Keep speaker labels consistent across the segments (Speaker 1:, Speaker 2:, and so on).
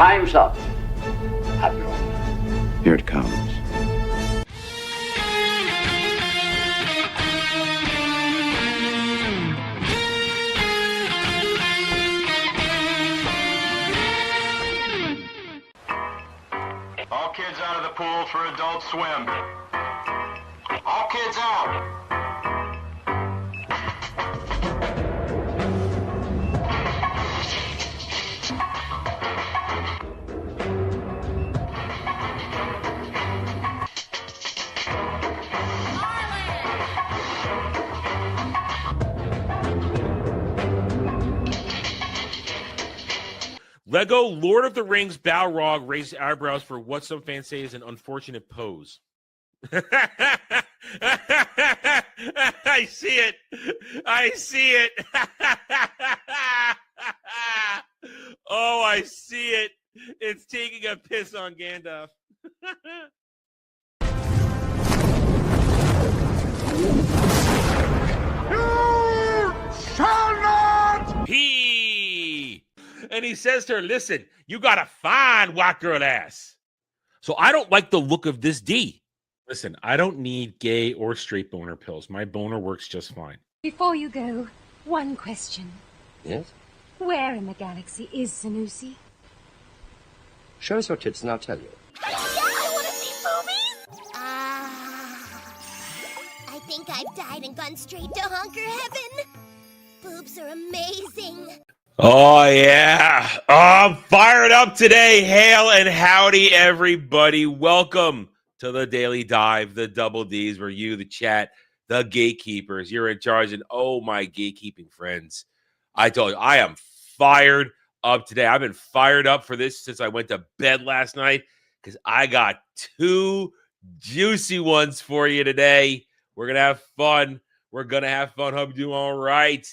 Speaker 1: Time's up. Admiral.
Speaker 2: Here it comes.
Speaker 3: All kids out of the pool for Adult Swim. All kids out.
Speaker 4: Lego Lord of the Rings Balrog raised eyebrows for what some fans say is an unfortunate pose. I see it. I see it. Oh, I see it. It's taking a piss on Gandalf.
Speaker 3: You shall not!
Speaker 4: And he says to her, listen, you got a fine white girl ass. So I don't like the look of this D. Listen, I don't need gay or straight boner pills. My boner works just fine.
Speaker 5: Before you go, one question.
Speaker 6: Yes?
Speaker 5: Where in the galaxy is Sanusi?
Speaker 6: Show us your tits and I'll tell you.
Speaker 7: I want to see boobies! I think I've died and gone straight to honker heaven. Boobs are amazing.
Speaker 4: Oh, yeah. Oh, I'm fired up today. Hail and howdy, everybody. Welcome to the Daily Dive, the Double Ds, where you, the chat, the gatekeepers, you're in charge. And oh, my gatekeeping friends, I told you, I am fired up today. I've been fired up for this since I went to bed last night because I got two juicy ones for you today. We're going to have fun. We're going to have fun. Hope you do all right.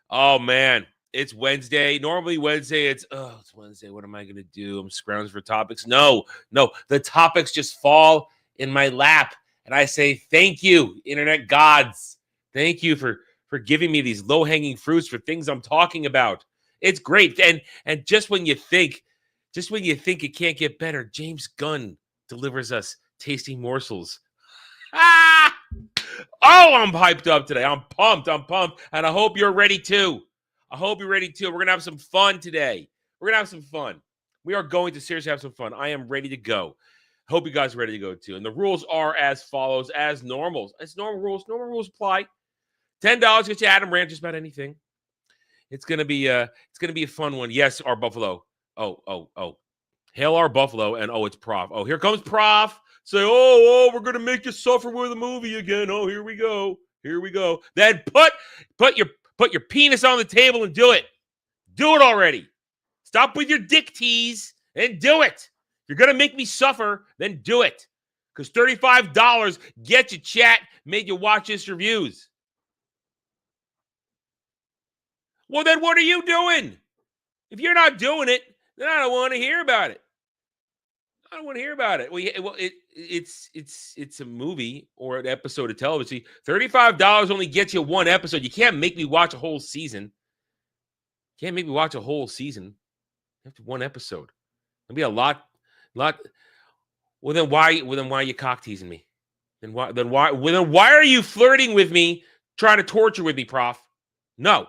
Speaker 4: Oh, man. It's Wednesday. Normally Wednesday, it's Wednesday. What am I going to do? I'm scrounging for topics. No. The topics just fall in my lap. And I say, thank you, internet gods. Thank you for giving me these low-hanging fruits for things I'm talking about. It's great. And just when you think it can't get better, James Gunn delivers us tasty morsels. Ah! Oh, I'm hyped up today. I'm pumped. And I hope you're ready too. We're going to have some fun today. We are going to seriously have some fun. I am ready to go. Hope you guys are ready to go too. And the rules are as follows, as normal. It's normal rules. Normal rules apply. $10 gets you Adam Rant, just about anything. It's gonna be a fun one. Yes, our Buffalo. Oh. Hail our Buffalo, and it's Prof. Oh, here comes Prof. Say, we're gonna make you suffer with a movie again. Oh, here we go. Then put your penis on the table and do it. Do it already. Stop with your dick tease and do it. If you're going to make me suffer, then do it. Because $35 get you chat, made you watch this reviews. Well, then what are you doing? If you're not doing it, then I don't want to hear about it. Well, it's a movie or an episode of television. $35 only gets you one episode. You can't make me watch a whole season. You have to one episode. It'll be a lot. Well, then why are you cock teasing me? Then why are you flirting with me, trying to torture with me, Prof? No.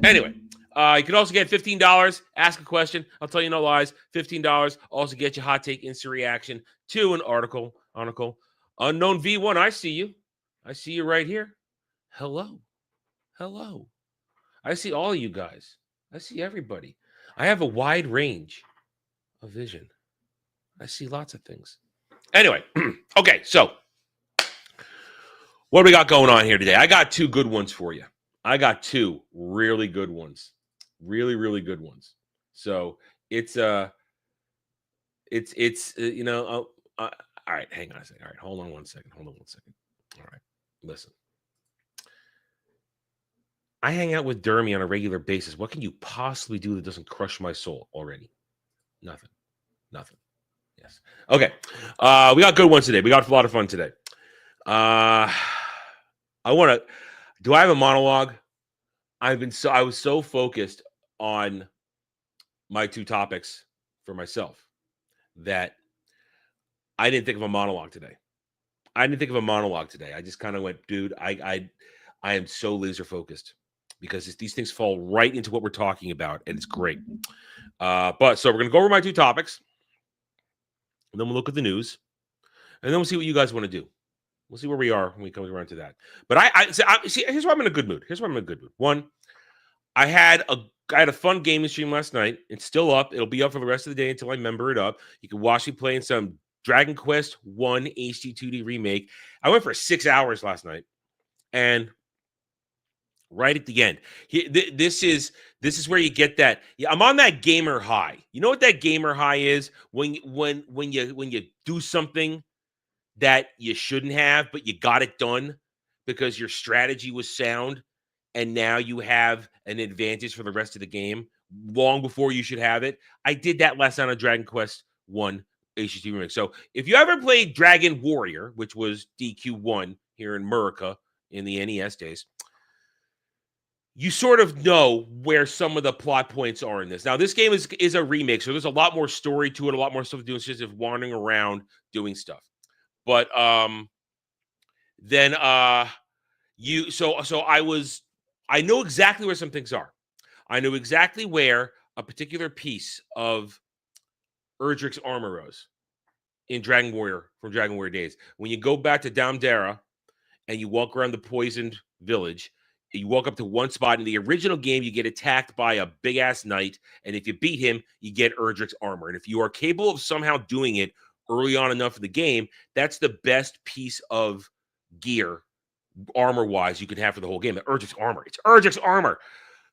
Speaker 4: Anyway. You can also get $15. Ask a question. I'll tell you no lies. $15. Also get you hot take, instant reaction to an article. Unknown V1, I see you. I see you right here. Hello. I see all of you guys. I see everybody. I have a wide range of vision. I see lots of things. Anyway, okay, so what do we got going on here today? I got two good ones for you. I got two really good ones. Really good ones. So it's all right, hang on a second. All right, hold on one second. All right, listen. I hang out with Dermy on a regular basis. What can you possibly do that doesn't crush my soul already? Nothing. Yes. Okay. We got good ones today. We got a lot of fun today. Do I have a monologue? I was so focused on my 2 topics for myself that I didn't think of a monologue today. I just kind of went, dude, I am so laser focused because these things fall right into what we're talking about, and it's great. But so we're gonna go over my 2 topics, and then we'll look at the news, and then we'll see what you guys want to do. We'll see where we are when we come around to that. But I see. Here's why I'm in a good mood. One, I had a fun gaming stream last night. It's still up. It'll be up for the rest of the day until I member it up. You can watch me playing some Dragon Quest 1 HD 2D remake. I went for 6 hours last night, and right at the end, this is where you get that. Yeah, I'm on that gamer high. You know what that gamer high is? When you do something that you shouldn't have, but you got it done because your strategy was sound, and now you have an advantage for the rest of the game long before you should have it. I did that last night on Dragon Quest 1 HD remake. So if you ever played Dragon Warrior, which was DQ1 here in America in the NES days, you sort of know where some of the plot points are in this. Now, this game is a remake, so there's a lot more story to it, a lot more stuff to do. It's just wandering around doing stuff. But then I know exactly where some things are. I know exactly where a particular piece of Erdrick's armor was in Dragon Warrior from Dragon Warrior days. When you go back to Damdara and you walk around the poisoned village, you walk up to one spot. In the original game, you get attacked by a big-ass knight, and if you beat him, you get Erdrick's armor. And if you are capable of somehow doing it early on enough in the game, that's the best piece of gear, armor-wise, you can have for the whole game. Erdrick's armor. It's Erdrick's armor.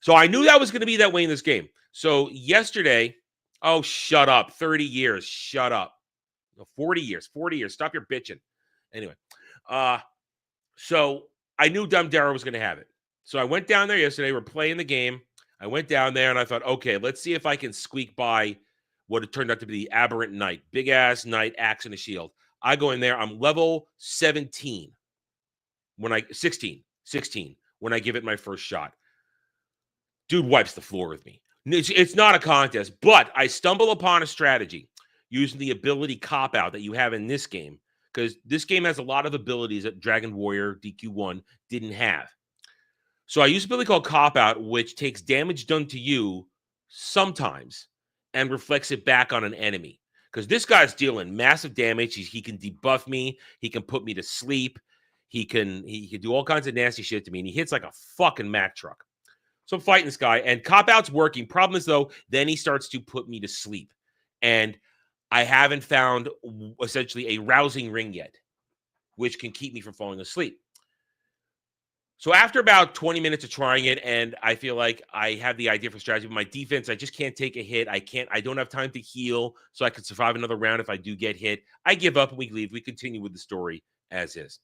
Speaker 4: So I knew that was going to be that way in this game. So yesterday, oh, shut up. 30 years. Shut up. 40 years. 40 years. Stop your bitching. Anyway. So I knew Damdara was going to have it. So I went down there yesterday. We're playing the game. I went down there and I thought, okay, let's see if I can squeak by what it turned out to be the aberrant knight. Big-ass knight, axe and a shield. I go in there. I'm level 17. 16 when I give it my first shot. Dude wipes the floor with me. It's not a contest, but I stumble upon a strategy using the ability cop-out that you have in this game, because this game has a lot of abilities that Dragon Warrior DQ1 didn't have. So I use an ability called cop-out, which takes damage done to you sometimes and reflects it back on an enemy. Because this guy's dealing massive damage. He can debuff me. He can put me to sleep. He can do all kinds of nasty shit to me, and he hits like a fucking Mack truck. So I'm fighting this guy, and cop-out's working. Problem is, though, then he starts to put me to sleep. And I haven't found essentially a rousing ring yet, which can keep me from falling asleep. So after about 20 minutes of trying it, and I feel like I have the idea for strategy, but my defense, I just can't take a hit. I don't have time to heal, so I can survive another round if I do get hit. I give up and we leave. We continue with the story as is.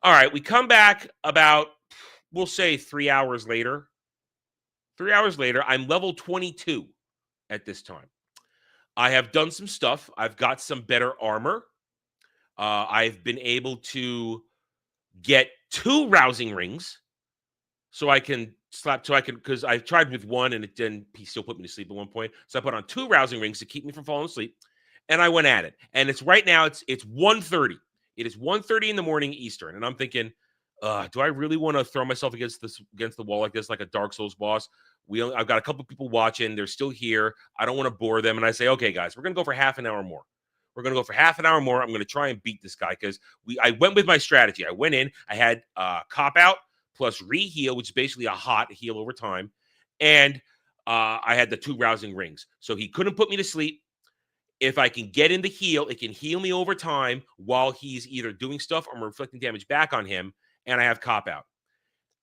Speaker 4: All right, we come back about, we'll say 3 hours later. 3 hours later, I'm level 22 at this time. I have done some stuff. I've got some better armor. I've been able to get 2 rousing rings so I can because I tried with one and he still put me to sleep at one point. So I put on 2 rousing rings to keep me from falling asleep. And I went at it. And it's right now, it's 1:30. It is 1:30 in the morning Eastern. And I'm thinking, do I really want to throw myself against the wall like this, like a Dark Souls boss? I've got a couple people watching. They're still here. I don't want to bore them. And I say, okay, guys, we're going to go for half an hour more. I'm going to try and beat this guy because I went with my strategy. I went in. I had cop-out plus re-heal, which is basically a hot heal over time. And I had the 2 rousing rings. So he couldn't put me to sleep. If I can get in the heal, it can heal me over time while he's either doing stuff or I'm reflecting damage back on him. And I have cop-out.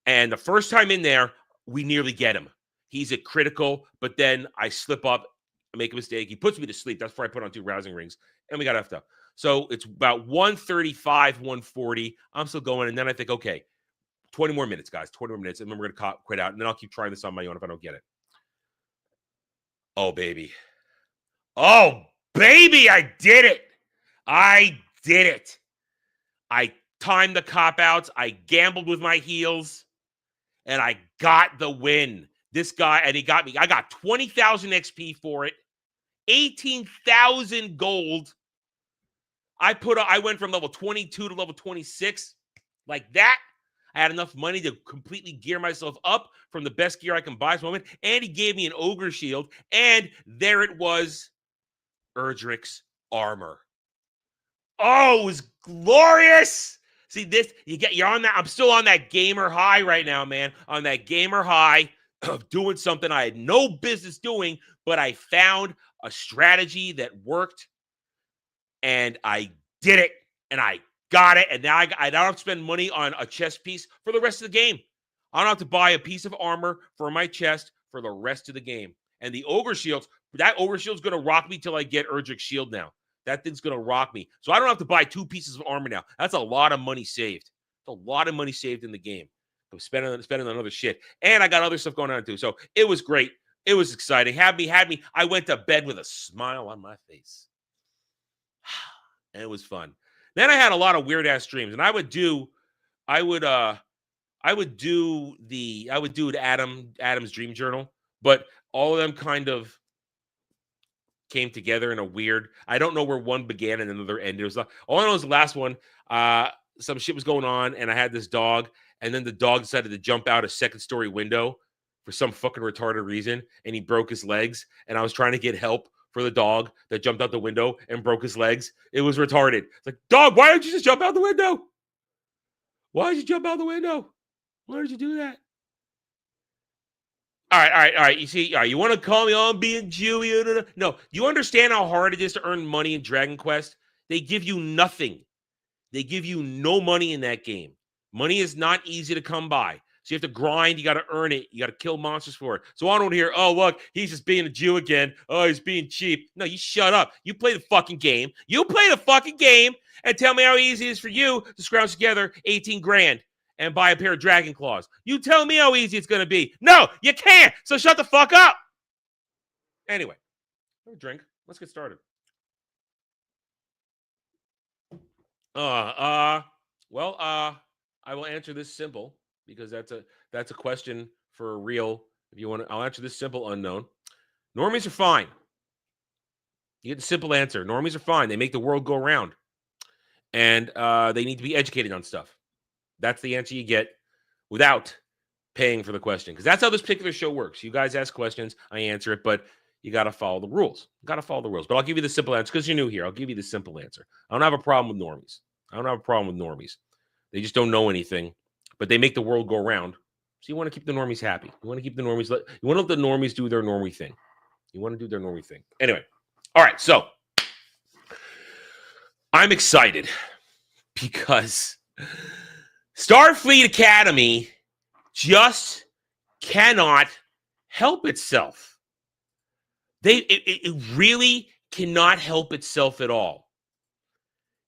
Speaker 4: And the first time in there, we nearly get him. He's at critical, but then I slip up, I make a mistake. He puts me to sleep. That's before I put on 2 rousing rings. And we got effed up. So it's about 1:35, 1:40. I'm still going. And then I think, okay, 20 more minutes, guys. 20 more minutes. And then we're going to quit out. And then I'll keep trying this on my own if I don't get it. Oh, baby. Oh, baby, I did it. I timed the cop-outs. I gambled with my heels. And I got the win. this guy, and he got me. I got 20,000 XP for it, 18,000 gold. I went from level 22 to level 26 like that. I had enough money to completely gear myself up from the best gear I can buy at this moment. And he gave me an ogre shield. And there it was, Erdrick's armor. Oh, it was glorious. See this, you're on that. I'm still on that gamer high right now, man. On that gamer high of doing something I had no business doing, but I found a strategy that worked. And I did it, and I got it, and now I don't have to spend money on a chest piece for the rest of the game. I don't have to buy a piece of armor for my chest for the rest of the game. And the ogre shields, that ogre shield's going to rock me till I get Erdrick's shield now. That thing's going to rock me. So I don't have to buy 2 pieces of armor now. That's a lot of money saved. It's a lot of money saved in the game. I'm spending on other shit. And I got other stuff going on too. So it was great. It was exciting. Had me. I went to bed with a smile on my face. And it was fun. Then I had a lot of weird ass dreams, and I would do the Adam's dream journal, but all of them kind of came together in a weird. I don't know where one began and another ended. It was all I know is the last one. Some shit was going on, and I had this dog, and then the dog decided to jump out a 2nd-story window for some fucking retarded reason, and he broke his legs, and I was trying to get help for the dog that jumped out the window and broke his legs. It was retarded. It's like, dog, why didn't you just jump out the window? Why did you jump out the window? Why did you do that? All right. You see, all right, you want to call me on being Jewy? No, you understand how hard it is to earn money in Dragon Quest? They give you nothing. They give you no money in that game. Money is not easy to come by. So you have to grind. You got to earn it. You got to kill monsters for it. So I don't hear, oh, look, he's just being a Jew again. Oh, he's being cheap. No, you shut up. You play the fucking game. You play the fucking game and tell me how easy it is for you to scrounge together 18 grand and buy a pair of Dragon Claws. You tell me how easy it's going to be. No, you can't. So shut the fuck up. Anyway, have a drink. Let's get started. I will answer this simple. Because that's a question for real. If you want to, I'll answer this simple unknown. Normies are fine. You get the simple answer. Normies are fine. They make the world go round. And they need to be educated on stuff. That's the answer you get without paying for the question. Because that's how this particular show works. You guys ask questions, I answer it, but you got to follow the rules. But I'll give you the simple answer because you're new here. I'll give you the simple answer. I don't have a problem with normies. They just don't know anything. But they make the world go around. So you want to keep the normies happy. You want to let the normies do their normie thing. Anyway. All right. So I'm excited because Starfleet Academy just cannot help itself. It really cannot help itself at all.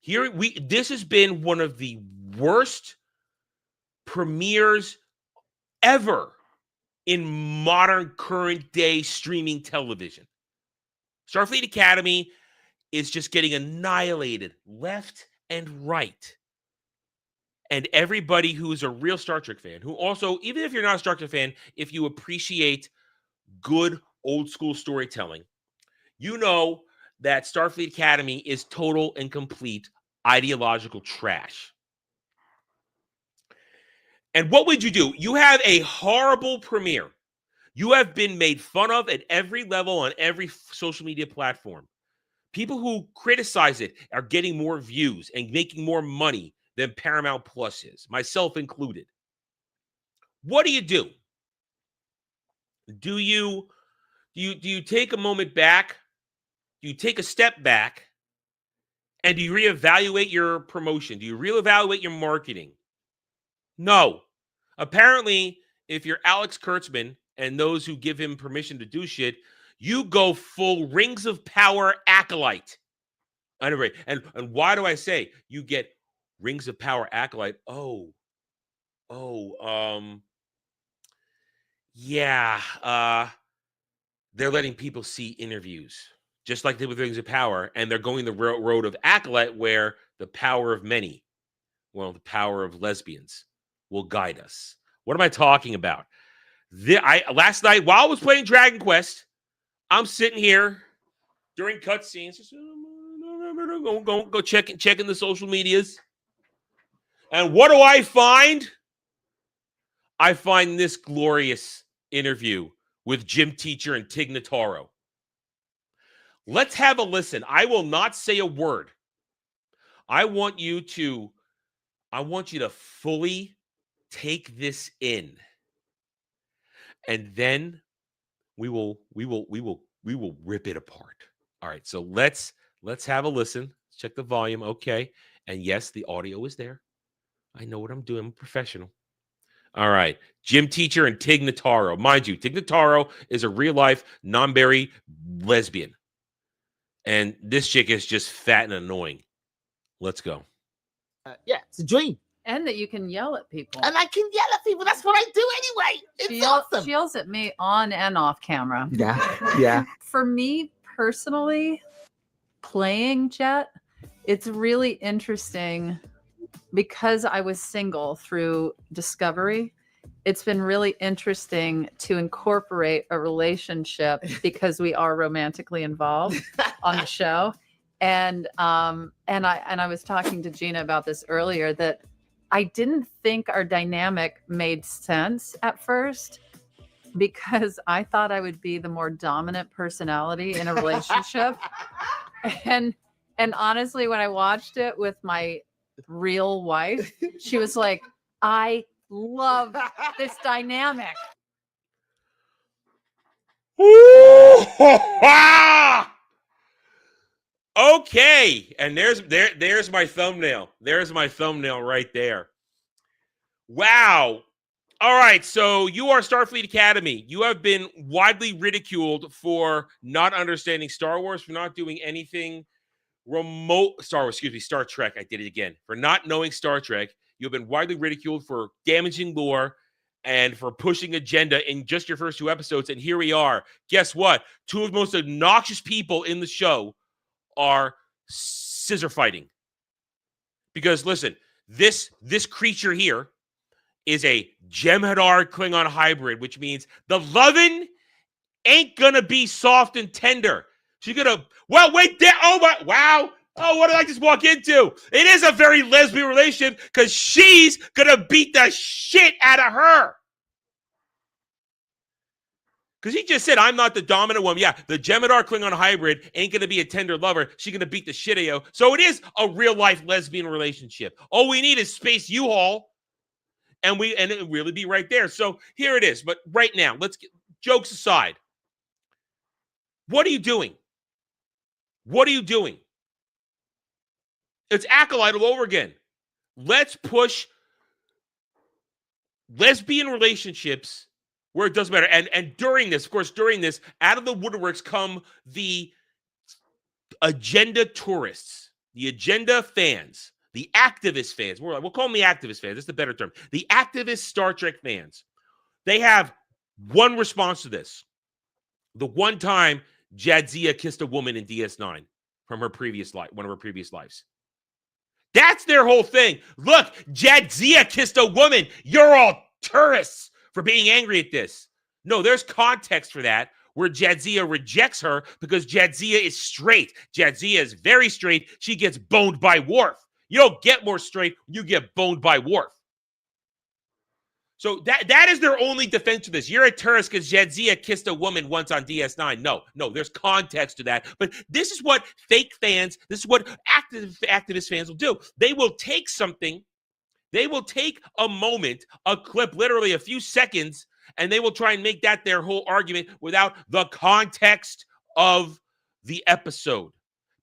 Speaker 4: This has been one of the worst premieres ever in modern current day streaming television. Starfleet Academy is just getting annihilated left and right. And everybody who's a real Star Trek fan, who also, even if you're not a Star Trek fan, if you appreciate good old school storytelling, you know that Starfleet Academy is total and complete ideological trash. And what would you do? You have a horrible premiere. You have been made fun of at every level on every social media platform. People who criticize it are getting more views and making more money than Paramount Plus is, myself included. What do? Do you take a moment back? Do you take a step back? And do you reevaluate your promotion? Do you reevaluate your marketing? No. Apparently, if you're Alex Kurtzman and those who give him permission to do shit, you go full Rings of Power acolyte. Anyway, and why do I say you get Rings of Power acolyte? They're letting people see interviews, just like they did with Rings of Power, and they're going the road of acolyte, where the power of many, the power of lesbians, will guide us. What am I talking about? Last night while I was playing Dragon Quest, I'm sitting here during cutscenes, go checking the social medias, and what do I find? I find this glorious interview with Gym Teacher and Tig Notaro. Let's have a listen. I will not say a word. I want you to fully take this in. And then we will rip it apart. All right, so let's have a listen. Let's check the volume. Okay. And yes, the audio is there. I know what I'm doing. I'm a professional. All right. Gym Teacher and Tig Notaro. Mind you, Tig Notaro is a real-life, non-berry lesbian. And this chick is just fat and annoying. Let's go.
Speaker 1: Yeah, it's a dream.
Speaker 2: And that you can yell at people.
Speaker 1: And I can yell at people. That's what I do anyway. It's awesome.
Speaker 2: She yells at me on and off camera.
Speaker 1: Yeah.
Speaker 2: For me personally, playing Jet, it's really interesting because I was single through Discovery. It's been really interesting to incorporate a relationship because we are romantically involved on the show. And I was talking to Gina about this earlier, that I didn't think our dynamic made sense at first because I thought I would be the more dominant personality in a relationship. And honestly, when I watched it with my real wife, she was like, I love this dynamic.
Speaker 4: Okay, and there's my thumbnail. There's my thumbnail right there. Wow. All right, so you are Starfleet Academy. You have been widely ridiculed for not understanding Star Wars, for not doing anything Star Trek. I did it again. For not knowing Star Trek. You've been widely ridiculed for damaging lore and for pushing agenda in just your first 2 episodes. And here we are. Guess what? 2 of the most obnoxious people in the show are scissor fighting. Because listen, this creature here is a Jem'Hadar Klingon hybrid, which means the lovin' ain't gonna be soft and tender. She's gonna, well, wait there. Oh my, wow. Oh, what did I just walk into? It is a very lesbian relationship because she's gonna beat the shit out of her. Because he just said, I'm not the dominant one. Yeah, the Jem'Hadar Klingon hybrid ain't gonna be a tender lover. She's gonna beat the shit out of you. So it is a real life lesbian relationship. All we need is Space U-Haul, and it really be right there. So here it is. But right now, let's get jokes aside. What are you doing? What are you doing? It's Acolyte all over again. Let's push lesbian relationships where it doesn't matter. And during this, out of the woodworks come the agenda tourists, the agenda fans, the activist fans. We'll call them the activist fans. That's the better term. The activist Star Trek fans. They have one response to this. The one time Jadzia kissed a woman in DS9 from her previous life, one of her previous lives. That's their whole thing. Look, Jadzia kissed a woman. You're all tourists for being angry at this. No, there's context for that where Jadzia rejects her because Jadzia is straight. Jadzia is very straight. She gets boned by Worf. You don't get more straight. You get boned by Worf. So that is their only defense to this. You're a tourist because Jadzia kissed a woman once on DS9. No, there's context to that. But this is what fake fans, this is what activist fans will do. They will take something, they will take a moment, a clip, literally a few seconds, and they will try and make that their whole argument without the context of the episode.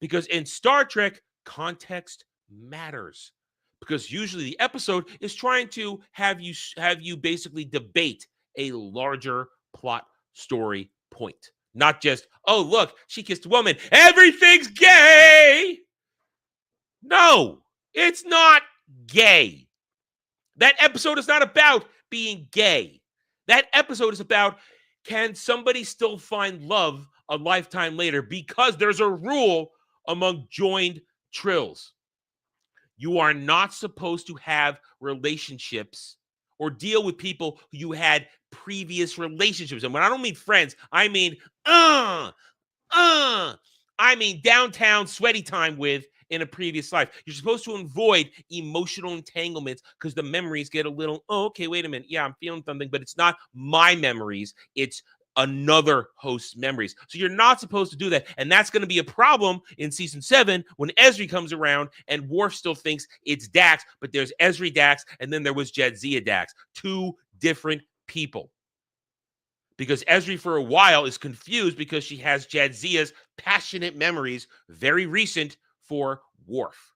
Speaker 4: Because in Star Trek, context matters. Because usually the episode is trying to have you basically debate a larger plot story point. Not just, oh, look, she kissed a woman. Everything's gay. No, it's not gay. That episode is not about being gay. That episode is about, can somebody still find love a lifetime later? Because there's a rule among joined trills. You are not supposed to have relationships or deal with people who you had previous relationships. And when I don't mean friends, I mean downtown sweaty time with in a previous life. You're supposed to avoid emotional entanglements because the memories get a little, oh, okay, wait a minute. Yeah, I'm feeling something, but it's not my memories. It's another host's memories. So you're not supposed to do that. And that's going to be a problem in season 7 when Ezri comes around and Worf still thinks it's Dax, but there's Ezri Dax, and then there was Jadzia Dax. 2 different people. Because Ezri for a while is confused because she has Jadzia's passionate memories, very recent, for Worf.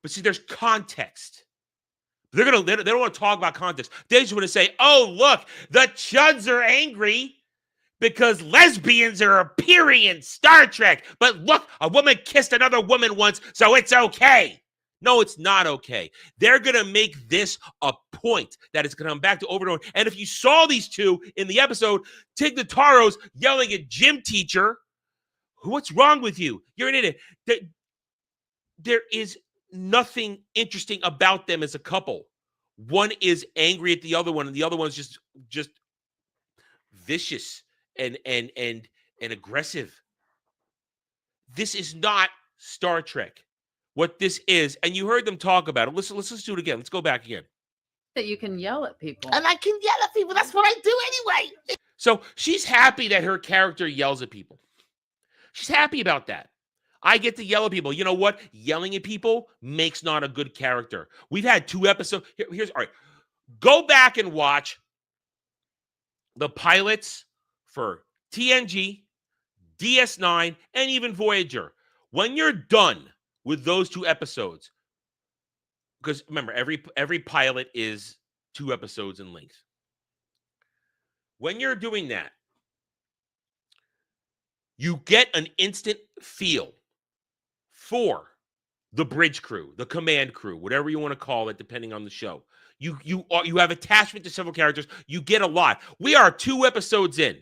Speaker 4: But see, there's context. They don't want to talk about context. They just want to say, oh, look, the Chuds are angry because lesbians are appearing in Star Trek. But look, a woman kissed another woman once, so it's okay. No, it's not okay. They're going to make this a point that it's going to come back to over and over. And if you saw these 2 in the episode, Tig Notaro's yelling at gym teacher, what's wrong with you? You're an idiot. There is nothing interesting about them as a couple. One is angry at the other one, and the other one's just vicious and aggressive. This is not Star Trek. What this is, and you heard them talk about it. Let's do it again. Let's go back again.
Speaker 2: That you can yell at people.
Speaker 1: And I can yell at people. That's what I do anyway.
Speaker 4: So she's happy that her character yells at people. She's happy about that. I get to yell at people. You know what? Yelling at people makes not a good character. We've had 2 episodes. Here's all right. Go back and watch the pilots for TNG, DS9, and even Voyager. When you're done with those 2 episodes, because remember, every pilot is 2 episodes in length. When you're doing that, you get an instant feel for the bridge crew, the command crew, whatever you want to call it, depending on the show. You have attachment to several characters. You get a lot. We are 2 episodes in.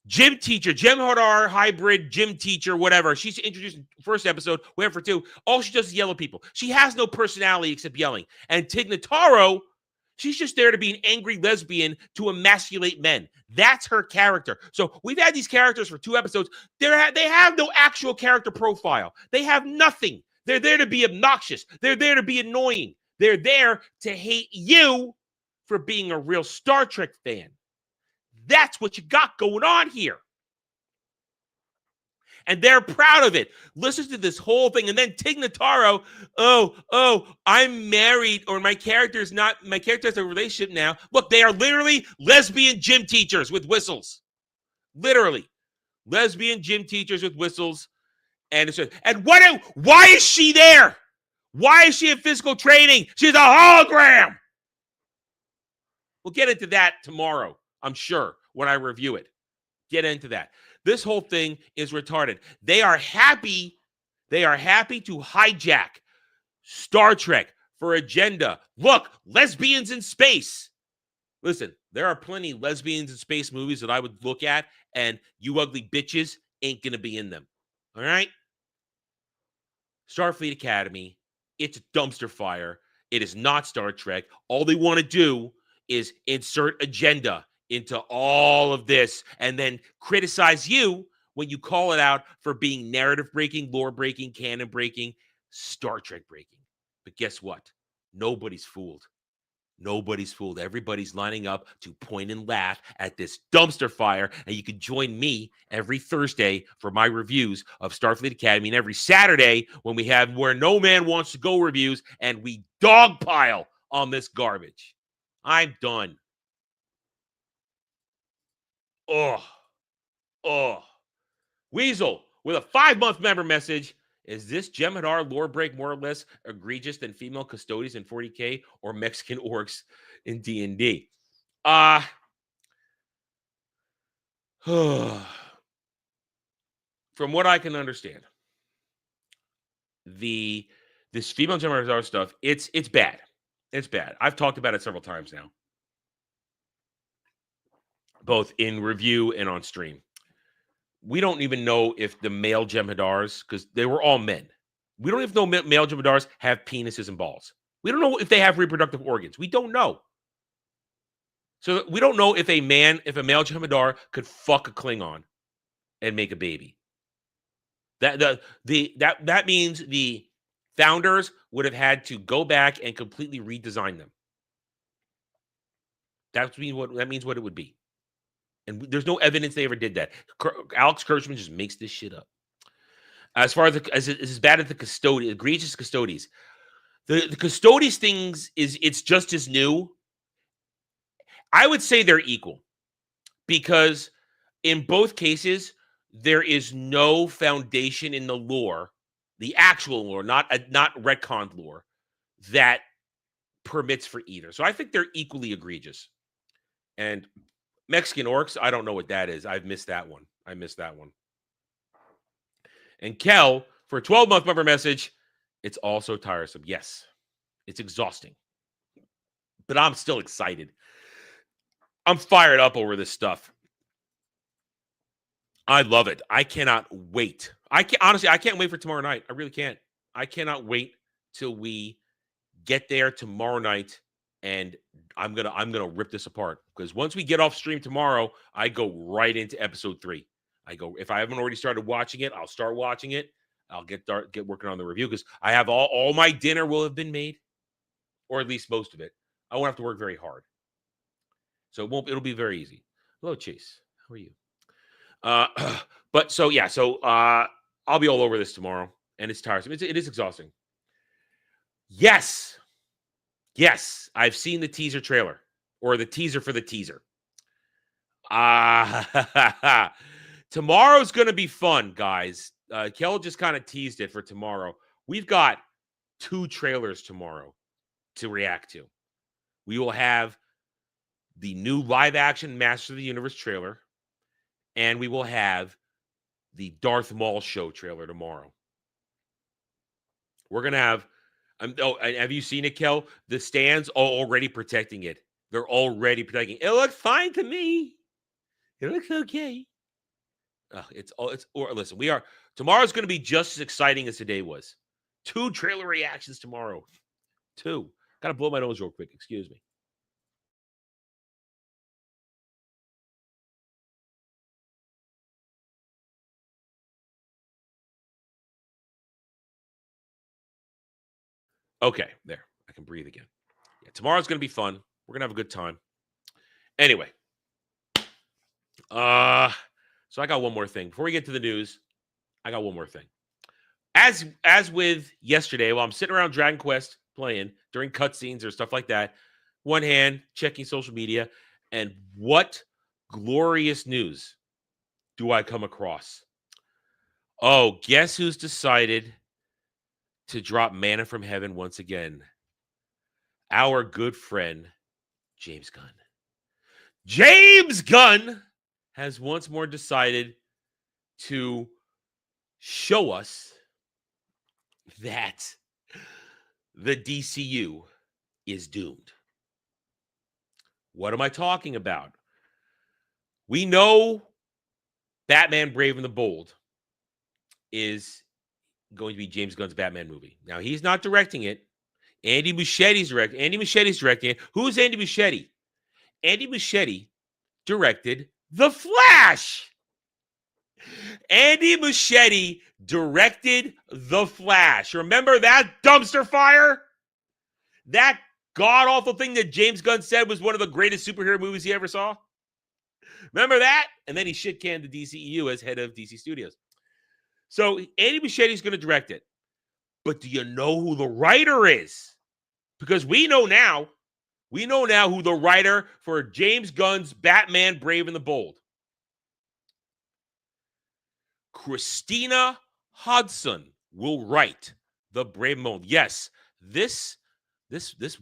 Speaker 4: Gym teacher, Jem'Hadar hybrid gym teacher, whatever. She's introduced in the first episode. We have for 2. All she does is yell at people. She has no personality except yelling. And Tig Notaro, she's just there to be an angry lesbian to emasculate men. That's her character. So we've had these characters for 2 episodes. They have no actual character profile. They have nothing. They're there to be obnoxious. They're there to be annoying. They're there to hate you for being a real Star Trek fan. That's what you got going on here. And they're proud of it. Listen to this whole thing. And then Tig Notaro, I'm married, or my character has a relationship now. Look, they are literally lesbian gym teachers with whistles. Literally. Lesbian gym teachers with whistles. And why is she there? Why is she in physical training? She's a hologram. We'll get into that tomorrow, I'm sure, when I review it. Get into that. This whole thing is retarded. They are happy to hijack Star Trek for agenda. Look, lesbians in space. Listen, there are plenty of lesbians in space movies that I would look at, and you ugly bitches ain't going to be in them. All right? Starfleet Academy, it's a dumpster fire. It is not Star Trek. All they want to do is insert agenda into all of this and then criticize you when you call it out for being narrative breaking, lore breaking, canon breaking, Star Trek breaking. But guess what? Nobody's fooled. Nobody's fooled. Everybody's lining up to point and laugh at this dumpster fire. And you can join me every Thursday for my reviews of Starfleet Academy, and every Saturday when we have Where No Man Wants to Go reviews, and we dogpile on this garbage. I'm done. Weasel with a 5-month member message. Is this Jem'Hadar lore break more or less egregious than female custodians in 40K or Mexican orcs in D&D? From what I can understand, this female Jem'Hadar stuff, it's bad. It's bad. I've talked about it several times now, both in review and on stream. We don't even know if the male Jem'Hadars, because they were all men, we don't even know male Jem'Hadars have penises and balls. We don't know if they have reproductive organs. We don't know. So we don't know if a male Jem'Hadar could fuck a Klingon and make a baby. That means the founders would have had to go back and completely redesign them. That means what it would be. And there's no evidence they ever did that. Alex Kurtzman just makes this shit up. As far as bad as the custodies, egregious custodies, the custodies things it's just as new. I would say they're equal because in both cases there is no foundation in the lore, the actual lore, not retconned lore, that permits for either. So I think they're equally egregious. And Mexican orcs, I don't know what that is. I've missed that one. And Kel, for a 12-month member message, it's also tiresome. Yes, it's exhausting. But I'm still excited. I'm fired up over this stuff. I love it. I cannot wait. I can't wait for tomorrow night. I really can't. I cannot wait till we get there tomorrow night, and I'm gonna rip this apart. Because once we get off stream tomorrow, I go right into episode 3. If I haven't already started watching it, I'll start watching it. I'll get working on the review because I have all my dinner will have been made, or at least most of it. I won't have to work very hard, so it'll be very easy. Hello, Chase. How are you? I'll be all over this tomorrow, and it's tiresome. It is exhausting. Yes, I've seen the teaser trailer or the teaser for the teaser. Tomorrow's going to be fun, guys. Kel just kind of teased it for tomorrow. We've got 2 trailers tomorrow to react to. We will have the new live-action Masters of the Universe trailer, and we will have the Darth Maul show trailer tomorrow. We're going to have... have you seen it, Kel? The stands are already protecting it. They're already protecting it. It looks fine to me. It looks okay. Listen, tomorrow's going to be just as exciting as today was. 2 trailer reactions tomorrow. 2. Gotta blow my nose real quick. Excuse me. Okay, there. I can breathe again. Yeah, tomorrow's going to be fun. We're going to have a good time. Anyway. So I got one more thing. Before we get to the news, I got one more thing. As with yesterday, while I'm sitting around Dragon Quest playing during cutscenes or stuff like that, one hand checking social media, and what glorious news do I come across? Oh, guess who's decided to drop manna from heaven once again? Our good friend, James Gunn. James Gunn has once more decided to show us that the DCU is doomed. What am I talking about? We know Batman Brave and the Bold is going to be James Gunn's Batman movie. Now, he's not directing it. Andy Muschietti's directing it. Who's Andy Muschietti? Andy Muschietti directed The Flash. Andy Muschietti directed The Flash. Remember that dumpster fire? That god-awful thing that James Gunn said was one of the greatest superhero movies he ever saw? Remember that? And then he shit-canned the DCEU as head of DC Studios. So Andy Muschietti's going to direct it. But do you know who the writer is? Because we know now who the writer for James Gunn's Batman Brave and the Bold. Christina Hodson will write the Brave and the Bold. Yes, this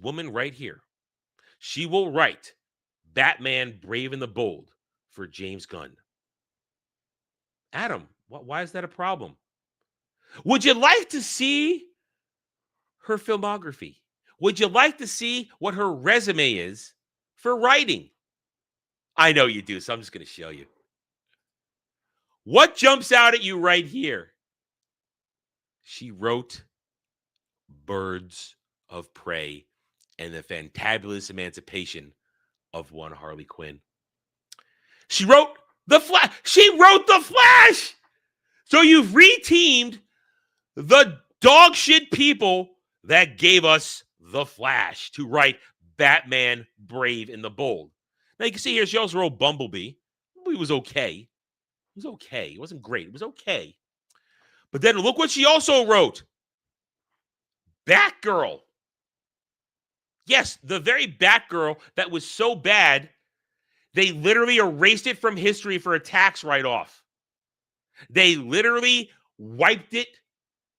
Speaker 4: woman right here. She will write Batman Brave and the Bold for James Gunn. Adam, why is that a problem? Would you like to see her filmography? Would you like to see what her resume is for writing? I know you do, so I'm just going to show you. What jumps out at you right here? She wrote Birds of Prey and the Fantabulous Emancipation of one Harley Quinn. She wrote the Flash. She wrote the Flash. So you've reteamed the dog shit people that gave us the Flash to write Batman Brave and the Bold. Now you can see here she also wrote Bumblebee. It was okay. It was okay. It wasn't great. It was okay. But then look what she also wrote. Batgirl. Yes, the very Batgirl that was so bad, they literally erased it from history for a tax write-off. They literally wiped it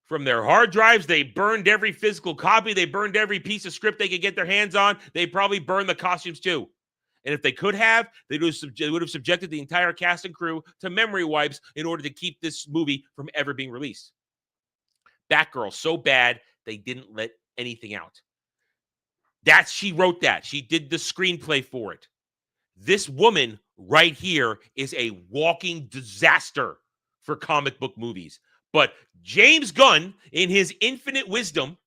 Speaker 4: from their hard drives. They burned every physical copy. They burned every piece of script they could get their hands on. They probably burned the costumes too. And if they could have, they would have subjected the entire cast and crew to memory wipes in order to keep this movie from ever being released. Batgirl, so bad, they didn't let anything out. She wrote that. She did the screenplay for it. This woman right here is a walking disaster for comic book movies. But James Gunn, in his infinite wisdom,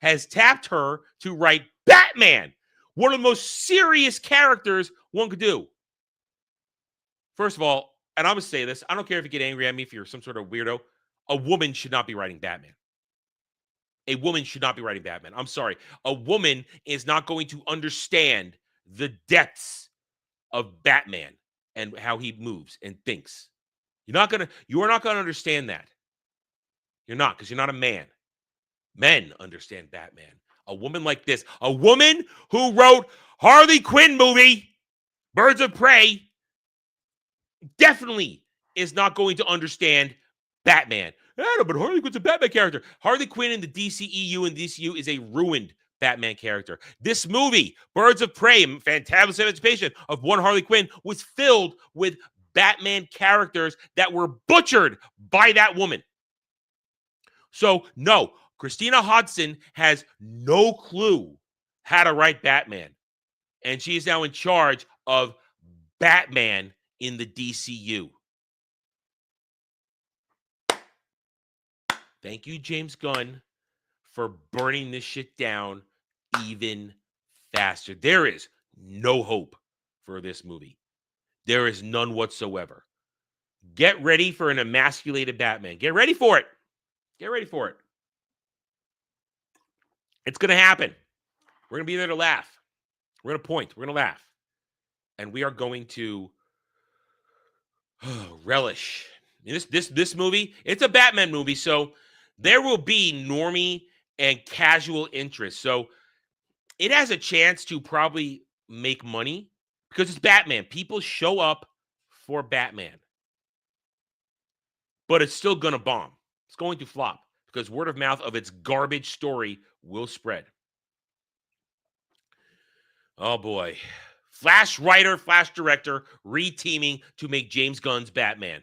Speaker 4: has tapped her to write Batman, one of the most serious characters one could do. First of all, and I'm going to say this, I don't care if you get angry at me if you're some sort of weirdo, a woman should not be writing Batman. A woman should not be writing Batman. I'm sorry. A woman is not going to understand the depths of Batman and how he moves and thinks. You are not going to understand that. You're not, because you're not a man. Men understand Batman. A woman like this, a woman who wrote Harley Quinn movie, Birds of Prey, definitely is not going to understand Batman. But Harley Quinn's a Batman character. Harley Quinn in the DCEU and DCU is a ruined Batman character. This movie, Birds of Prey, Fantabulous Emancipation of one Harley Quinn, was filled with Batman characters that were butchered by that woman. So, no, Christina Hodson has no clue how to write Batman. And she is now in charge of Batman in the DCU. Thank you, James Gunn, for burning this shit down even faster. There is no hope for this movie. There is none whatsoever. Get ready for an emasculated Batman. Get ready for it. Get ready for it. It's going to happen. We're going to be there to laugh. We're going to point. We're going to laugh. And we are going to relish. This movie, it's a Batman movie, so there will be normie and casual interest. So it has a chance to probably make money because it's Batman. People show up for Batman. But it's still going to bomb. It's going to flop because word of mouth of its garbage story will spread. Oh, boy. Flash writer, Flash director, reteaming to make James Gunn's Batman.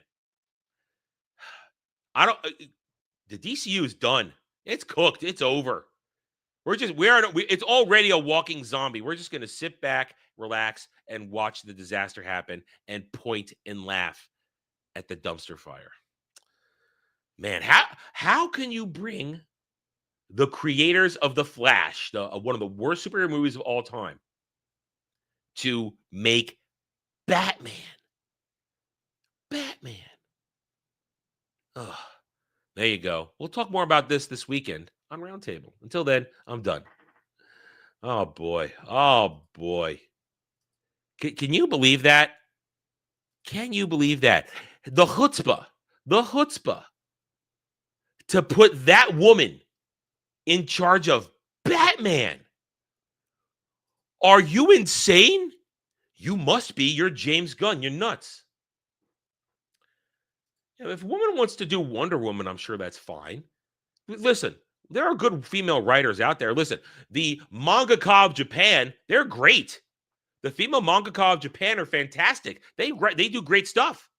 Speaker 4: The DCU is done. It's cooked. It's over. It's already a walking zombie. We're just going to sit back, relax, and watch the disaster happen and point and laugh at the dumpster fire. Man, how can you bring the creators of The Flash, one of the worst superhero movies of all time, to make Batman? Batman. Ugh. There you go. We'll talk more about this weekend on Roundtable. Until then, I'm done. Oh, boy. Oh, boy. Can you believe that? Can you believe that? The chutzpah to put that woman in charge of Batman. Are you insane? You must be. You're James Gunn. You're nuts. If a woman wants to do Wonder Woman, I'm sure that's fine. Listen, there are good female writers out there. Listen, the mangaka of Japan, they're great. The female mangaka of Japan are fantastic. They do great stuff.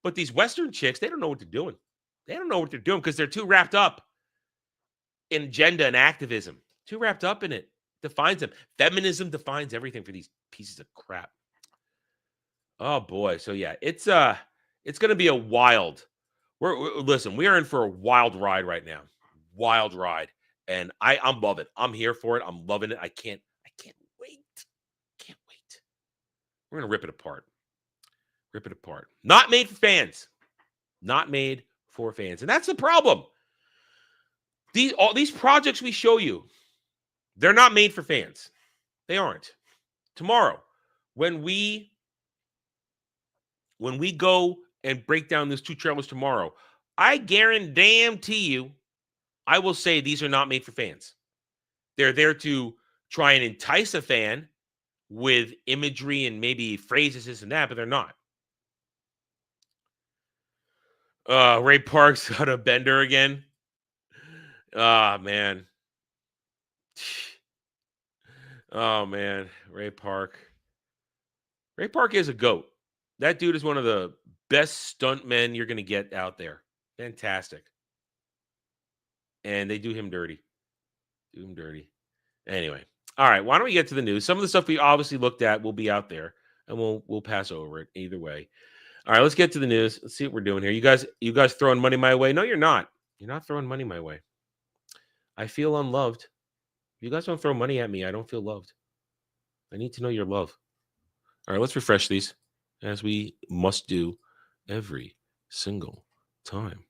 Speaker 4: But these Western chicks, they don't know what they're doing. They don't know what they're doing because they're too wrapped up in agenda and activism. Too wrapped up in it. Defines them. Feminism defines everything for these pieces of crap. Oh, boy. So, yeah, it's going to be a wild. Listen, we are in for a wild ride right now. Wild ride. And I'm loving it. I'm here for it. I'm loving it. I can't wait. Can't wait. We're going to rip it apart. Rip it apart. Not made for fans. Not made for fans. And that's the problem. All these projects we show you, they're not made for fans. They aren't. Tomorrow, when we go and break down these 2 trailers tomorrow, I guarantee you, I will say these are not made for fans. They're there to try and entice a fan with imagery and maybe phrases, this and that, but they're not. Ray Park's got a bender again. Ah, man. Oh, man. Ray Park. Ray Park is a GOAT. That dude is one of the best stuntmen you're going to get out there. Fantastic. And they do him dirty. Do him dirty. Anyway. All right. Why don't we get to the news? Some of the stuff we obviously looked at will be out there, and we'll pass over it either way. All right. Let's get to the news. Let's see what we're doing here. You guys throwing money my way? No, you're not. You're not throwing money my way. I feel unloved. If you guys don't throw money at me, I don't feel loved. I need to know your love. All right. Let's refresh these, as we must do every single time.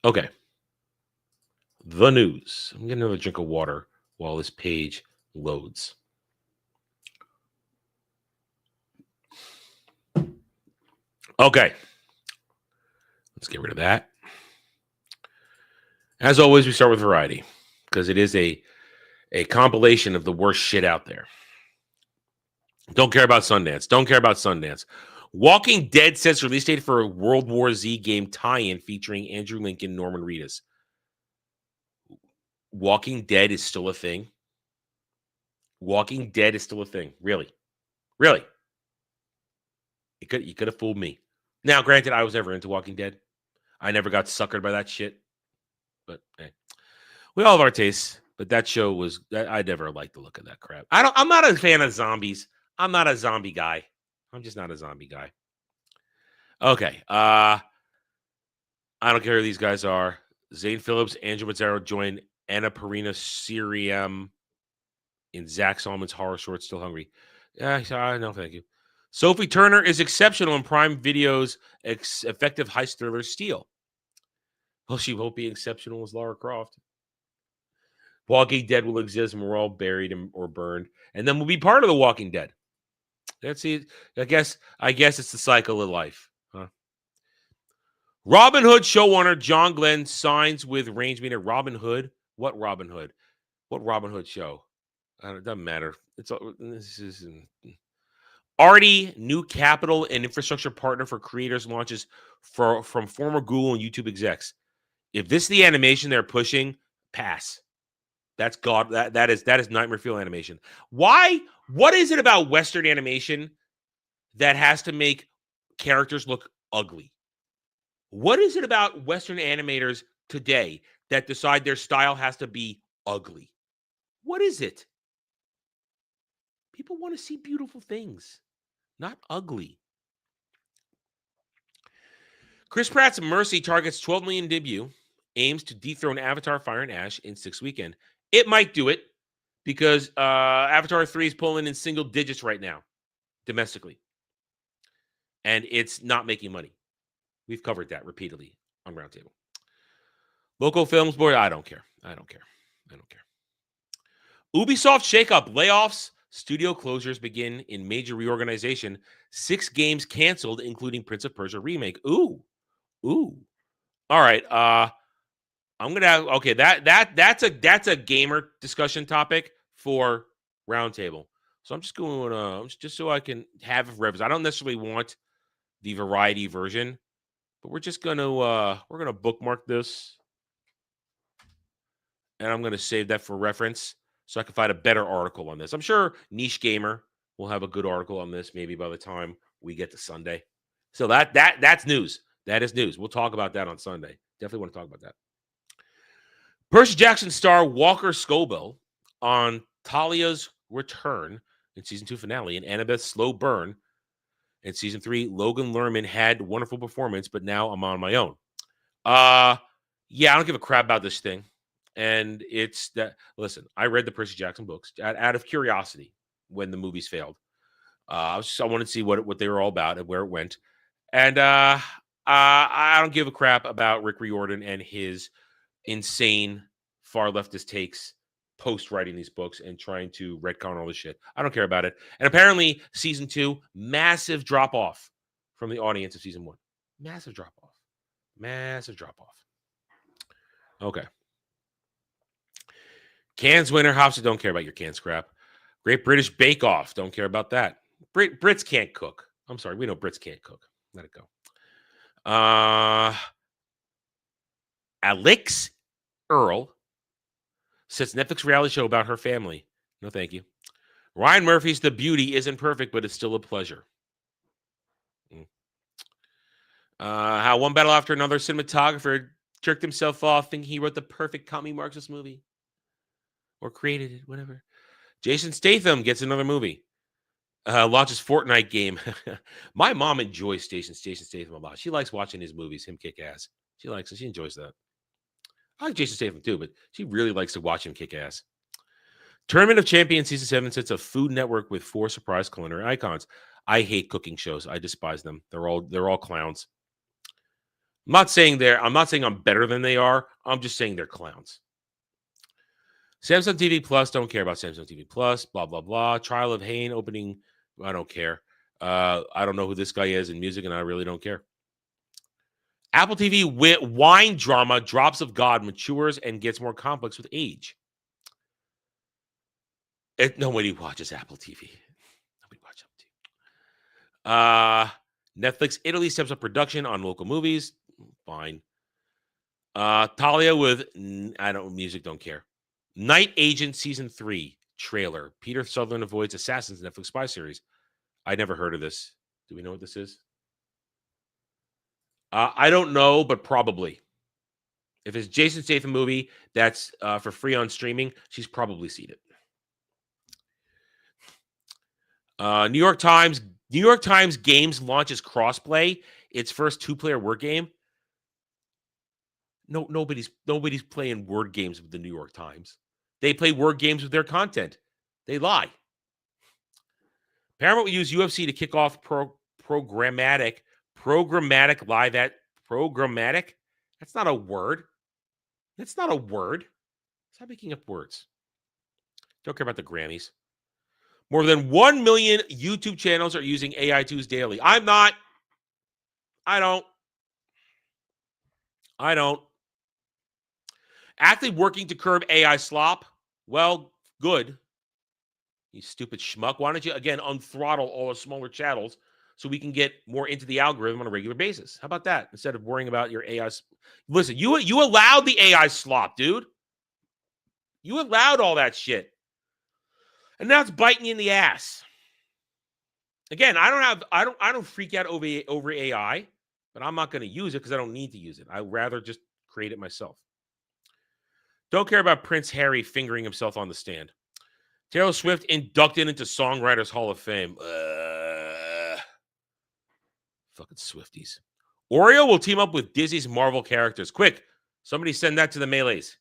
Speaker 4: Okay. The news. I'm getting another drink of water while this page loads. Okay. Let's get rid of that. As always, we start with variety because it is a compilation of the worst shit out there. Don't care about Sundance. Don't care about Sundance. Walking Dead sets release date for a World War Z game tie-in featuring Andrew Lincoln, Norman Reedus. Walking Dead is still a thing. Walking Dead is still a thing. Really. Really. You could have fooled me. Now, granted, I was never into Walking Dead. I never got suckered by that shit. But hey, we all have our tastes. But that show was, I never liked the look of that crap. I'm not a fan of zombies. I'm not a zombie guy. I'm just not a zombie guy. Okay. I don't care who these guys are. Zane Phillips, Andrew Mazzaro join Anna Parina Siriam in Zach Solomon's horror short, Still Hungry. Yeah, no, thank you. Sophie Turner is exceptional in Prime Video's effective heist thriller Steel. Well, she won't be exceptional as Lara Croft. Walking Dead will exist and we're all buried or burned. And then we'll be part of the Walking Dead. That's it. I guess it's the cycle of life. Huh? Robin Hood showrunner John Glenn signs with Range Meter. Robin Hood? What Robin Hood? What Robin Hood show? It doesn't matter. This is Artie, new capital and infrastructure partner for creators, launches from former Google and YouTube execs. If this is the animation they're pushing, pass. That's God. That is nightmare fuel animation. Why? What is it about Western animation that has to make characters look ugly? What is it about Western animators today that decide their style has to be ugly? What is it? People want to see beautiful things, not ugly. Chris Pratt's Mercy targets 12 million debut, aims to dethrone Avatar Fire and Ash in 6 weekend. It might do it because Avatar 3 is pulling in single digits right now, domestically. And it's not making money. We've covered that repeatedly on Roundtable. Local Films Board, I don't care. Ubisoft shakeup, layoffs, studio closures begin in major reorganization. 6 games canceled, including Prince of Persia remake. Ooh. All right. I'm gonna have, okay. That's a gamer discussion topic for Roundtable. So I'm just going just so I can have reference. I don't necessarily want the variety version, but we're just gonna bookmark this, and I'm gonna save that for reference so I can find a better article on this. I'm sure Niche Gamer will have a good article on this maybe by the time we get to Sunday. So that's news. That is news. We'll talk about that on Sunday. Definitely want to talk about that. Percy Jackson star Walker Scobell on Talia's return in season 2 finale and Annabeth's slow burn in season 3. Logan Lerman had wonderful performance, but now I'm on my own. Yeah, I don't give a crap about this thing. And it's that, listen, I read the Percy Jackson books out of curiosity when the movies failed. I wanted to see what they were all about and where it went. And I don't give a crap about Rick Riordan and his insane far leftist takes post writing these books and trying to retcon all this shit. I don't care about it. And apparently, season 2, massive drop off from the audience of season 1. Massive drop off. Massive drop off. Okay. Cannes winner, Hopsa, don't care about your Cannes crap. Great British Bake Off, don't care about that. Brits can't cook. I'm sorry, we know Brits can't cook. Let it go. Alex Earl sets Netflix reality show about her family. No, thank you. Ryan Murphy's The Beauty isn't perfect, but it's still a pleasure. How one battle after another cinematographer jerked himself off thinking he wrote the perfect commie Marxist movie. Or created it, whatever. Jason Statham gets another movie. Launches Fortnite game. My mom enjoys Jason Statham a lot. She likes watching his movies, him kick ass. She likes it. She enjoys that. I like Jason Statham too, but she really likes to watch him kick ass. Tournament of Champions Season 7 sets a Food Network with 4 surprise culinary icons. I hate cooking shows. I despise them. They're all clowns. I'm not saying I'm better than they are. I'm just saying they're clowns. Samsung TV Plus, don't care about Samsung TV Plus, blah, blah, blah. Trial of Hayne opening, I don't care. I don't know who this guy is in music, and I really don't care. Apple TV wine drama, Drops of God, matures and gets more complex with age. Nobody watches Apple TV. Nobody watches Apple TV. Netflix Italy steps up production on local movies. Fine. Talia with, music, don't care. Night Agent Season 3 trailer. Peter Sutherland avoids assassins Netflix spy series. I never heard of this. Do we know what this is? I don't know, but probably. If it's Jason Statham movie that's for free on streaming, she's probably seen it. New York Times Games launches Crossplay, its first 2-player word game. No, nobody's playing word games with the New York Times. They play word games with their content. They lie. Paramount will use UFC to kick off programmatic live at programmatic. That's not a word. That's not a word. Stop making up words. Don't care about the Grammys. More than 1 million YouTube channels are using AI tools daily. I don't. Actively working to curb AI slop. Well, good. You stupid schmuck. Why don't you, again, unthrottle all the smaller channels so we can get more into the algorithm on a regular basis? How about that? Instead of worrying about your AI. Listen, you allowed the AI slop, dude. You allowed all that shit. And now it's biting you in the ass. Again, I don't freak out over AI, but I'm not going to use it because I don't need to use it. I'd rather just create it myself. Don't care about Prince Harry fingering himself on the stand. Taylor Swift inducted into Songwriters Hall of Fame. Fucking Swifties. Oreo will team up with Disney's Marvel characters. Quick, somebody send that to the melees.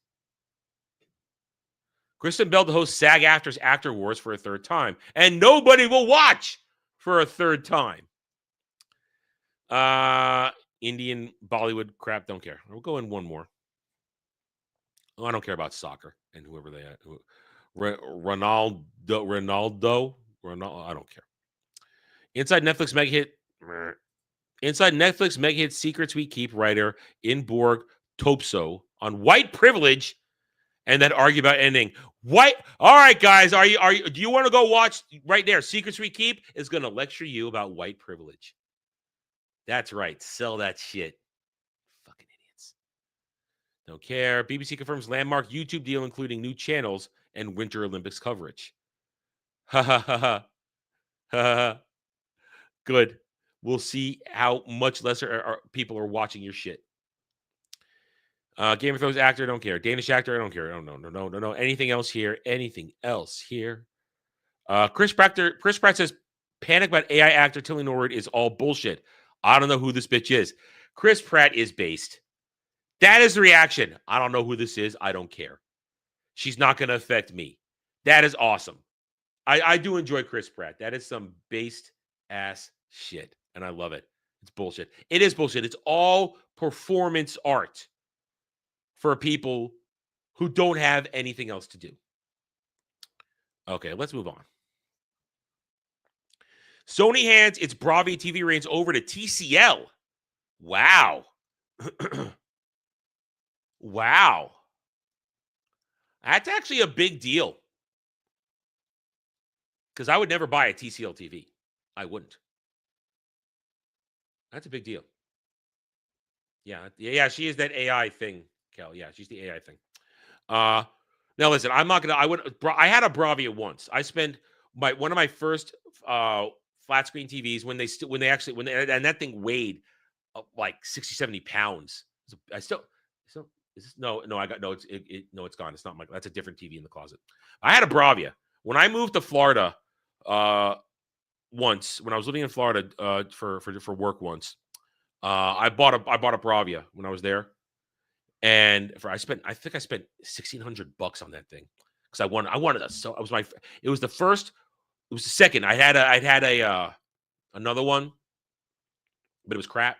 Speaker 4: Kristen Bell to host SAG-AFTRA's Actor Wars for a 3rd time. And nobody will watch for a 3rd time. Indian Bollywood crap, don't care. We'll go in one more. Oh, I don't care about soccer and whoever they are. Ronaldo, I don't care. Inside Netflix mega hit Secrets We Keep writer Inborg Topso on white privilege and then argue about ending. White. All right, guys, do you want to go watch right there? Secrets We Keep is going to lecture you about white privilege. That's right. Sell that shit. Fucking idiots. Don't care. BBC confirms landmark YouTube deal, including new channels and Winter Olympics coverage. Ha ha ha ha. Ha ha. Good. We'll see how much lesser people are watching your shit. Game of Thrones actor, don't care. Danish actor, I don't care. No. Anything else here? Chris Pratt says panic about AI actor Tilly Norwood is all bullshit. I don't know who this bitch is. Chris Pratt is based. That is the reaction. I don't know who this is. I don't care. She's not going to affect me. That is awesome. I do enjoy Chris Pratt. That is some based ass shit, and I love it. It's bullshit. It is bullshit. It's all performance art for people who don't have anything else to do. Okay, let's move on. Sony hands its Bravia TV reins over to TCL. Wow. Wow. That's actually a big deal. Because I would never buy a TCL TV. I wouldn't. That's a big deal. Yeah, she is that AI thing, Kel. Yeah, she's the AI thing. Now listen, I'm not gonna. I had a Bravia once. I spent one of my first flat screen TVs when and that thing weighed like 60, 70 pounds. It's gone. It's gone. It's not my. That's a different TV in the closet. I had a Bravia when I moved to Florida. Once when I was living in Florida for work once, I bought a Bravia when I was there. And I think I spent $1,600 on that thing because I wanted it was the second. I had another one, but it was crap.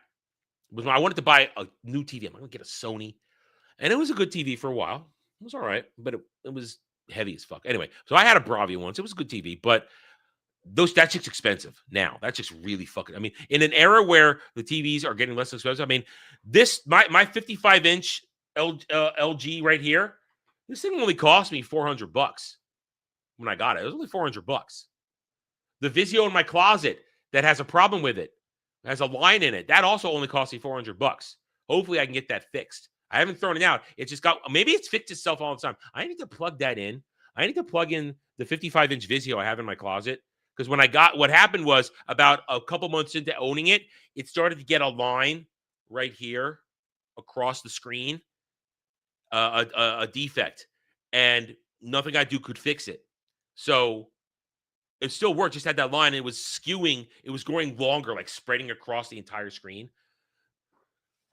Speaker 4: I wanted to buy a new TV. I'm gonna get a Sony, and it was a good TV for a while. It was all right, but it was heavy as fuck. Anyway, so I had a Bravia once. It was a good TV, but that's just expensive now. That's just really fucking. I mean, in an era where the TVs are getting less expensive. I mean, my 55-inch LG right here. This thing only cost me $400 when I got it. It was only $400. The Vizio in my closet that has a problem with it, has a line in it, that also only cost me $400. Hopefully, I can get that fixed. I haven't thrown it out. It's just maybe it's fixed itself all the time. I need to plug that in. I need to plug in the 55-inch Vizio I have in my closet. Because what happened was about a couple months into owning it, it started to get a line right here across the screen, a defect, and nothing I do could fix it. So it still worked, just had that line. It was skewing. It was growing longer, like spreading across the entire screen.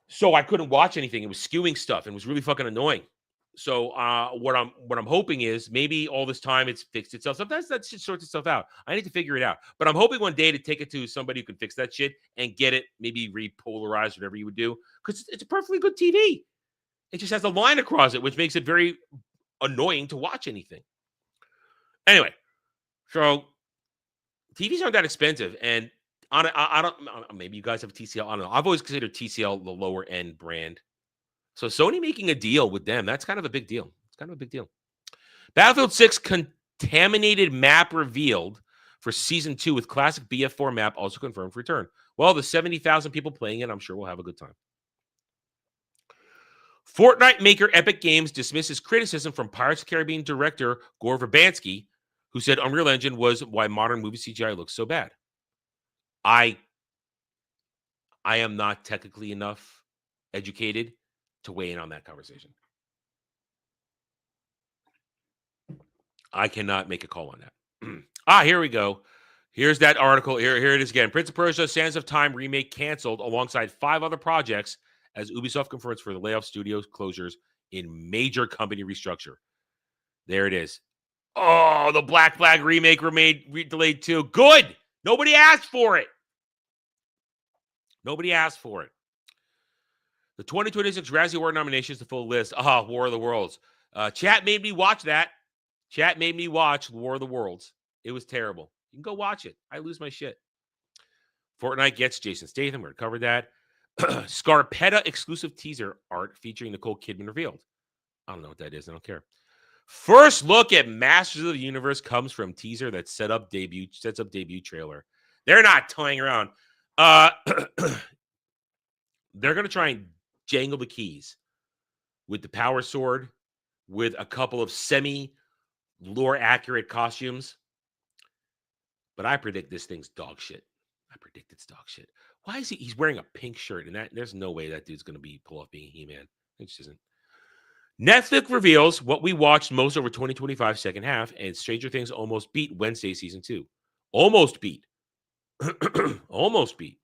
Speaker 4: So I couldn't watch anything. It was skewing stuff and it was really fucking annoying. So what I'm hoping is maybe all this time it's fixed itself. Sometimes that shit sorts itself out. I need to figure it out. But I'm hoping one day to take it to somebody who can fix that shit and get it maybe repolarized, whatever you would do. Because it's a perfectly good TV. It just has a line across it, which makes it very annoying to watch anything. Anyway, so TVs aren't that expensive. And I don't maybe you guys have TCL. I don't know. I've always considered TCL the lower end brand. So Sony making a deal with them, that's kind of a big deal. It's kind of a big deal. Battlefield 6 contaminated map revealed for Season 2 with classic BF4 map also confirmed for return. Well, the 70,000 people playing it, I'm sure we'll have a good time. Fortnite maker Epic Games dismisses criticism from Pirates of the Caribbean director Gore Verbinski, who said Unreal Engine was why modern movie CGI looks so bad. I am not technically enough educated to weigh in on that conversation. I cannot make a call on that. Here we go. Here's that article. Here it is again. Prince of Persia: Sands of Time remake canceled alongside 5 other projects as Ubisoft confirms for the layoff studios closures in major company restructure. There it is. Oh, the Black Flag remake delayed too. Good. Nobody asked for it. Nobody asked for it. The 2026 Razzie Award nominations, the full list. War of the Worlds. Chat made me watch that. Chat made me watch War of the Worlds. It was terrible. You can go watch it. I lose my shit. Fortnite gets Jason Statham. We already covered that. Scarpetta exclusive teaser art featuring Nicole Kidman revealed. I don't know what that is. I don't care. First look at Masters of the Universe comes from teaser that sets up debut trailer. They're not toying around. They're going to try and jangle the keys with the power sword, with a couple of semi-lore accurate costumes. But I predict this thing's dog shit. I predict it's dog shit. Why is he's wearing a pink shirt? And there's no way that dude's going to pull off being He-Man. It just isn't. Netflix reveals what we watched most over 2025 second half, and Stranger Things almost beat Wednesday season 2. Almost beat. Almost beat.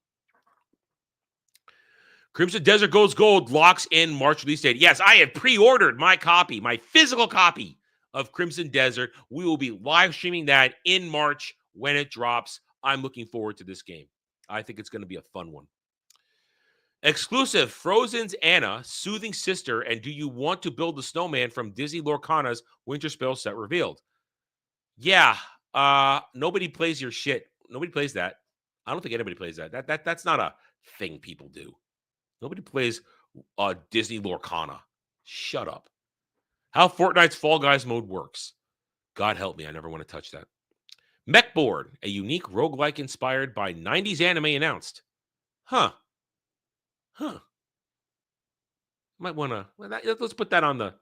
Speaker 4: Crimson Desert Goes Gold locks in March release date. Yes, I have pre-ordered my copy, my physical copy of Crimson Desert. We will be live streaming that in March when it drops. I'm looking forward to this game. I think it's going to be a fun one. Exclusive, Frozen's Anna, Soothing Sister, and Do You Want to Build a Snowman from Disney Lorcana's Winter Spell set revealed. Yeah, nobody plays your shit. Nobody plays that. I don't think anybody plays that. That's not a thing people do. Nobody plays Disney Lorcana. Shut up. How Fortnite's Fall Guys mode works. God help me, I never want to touch that. Mechboard, a unique roguelike inspired by 90s anime announced. Huh. Might want to, let's put that on the